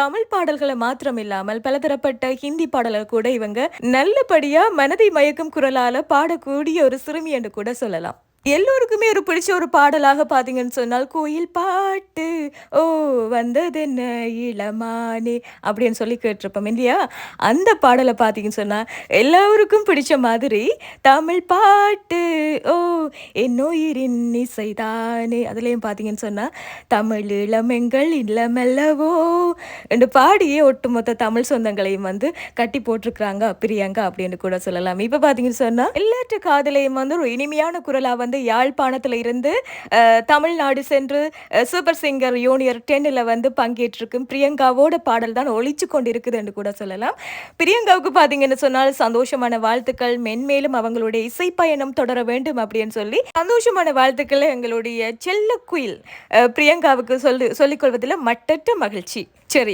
தமிழ் பாடல்கள மாத்திரம் இல்லாமல் பலதரப்பட்ட ஹிந்தி பாடல்கள் கூட இவங்க நல்லபடியா மனதை மயக்கும் குரலால பாடக்கூடிய ஒரு சிறுமி என்று கூட சொல்லலாம். எல்லோருக்குமே ஒரு பிடிச்ச ஒரு பாடலாக பார்த்தீங்கன்னு சொன்னால், "கோயில் பாட்டு ஓ வந்ததென்ன இளமானே" அப்படின்னு சொல்லி கேட்டிருப்போம் இல்லையா? அந்த பாடல பார்த்தீங்கன்னு சொன்னா, எல்லோருக்கும் பிடிச்ச மாதிரி, "தமிழ் பாட்டு ஓ என் உயிரின் இசைதானே" அதுலயும் பார்த்தீங்கன்னு சொன்னா, "தமிழ் இளமெங்கள் இல்லமல்லவோ" என்று பாடியே ஒட்டுமொத்த தமிழ் சொந்தங்களையும் வந்து கட்டி போட்டிருக்கிறாங்க பிரியங்கா அப்படின்னு கூட சொல்லலாம். இப்ப பார்த்தீங்கன்னு சொன்னா, எல்லையற்ற காதலையும் வந்து ஒரு இனிமையான குரலா வந்து யாழ்ப்பாணத்துல இருந்து தமிழ்நாடு சென்று சூப்பர் சிங்கர் யூனியர் 10ல வந்து பங்கேற்றிருக்கும் பிரியங்காவோட பாடல் தான் ஒலிச்சு கொண்டிருக்குது என்று கூட சொல்லலாம். பிரியங்காவுக்கு பார்த்தீங்கன்னு சொன்னால் சந்தோஷமான வாழ்த்துக்கள். மென்மேலும் அவங்களுடைய இசை பயணம் தொடர வேண்டும் அப்படின்னு சொல்லி சந்தோஷமான வாழ்த்துக்களை எங்களுடைய செல்ல குயில் பிரியங்காவுக்கு சொல்லிக் கொள்வதில் மட்டற்ற மகிழ்ச்சி. சரி.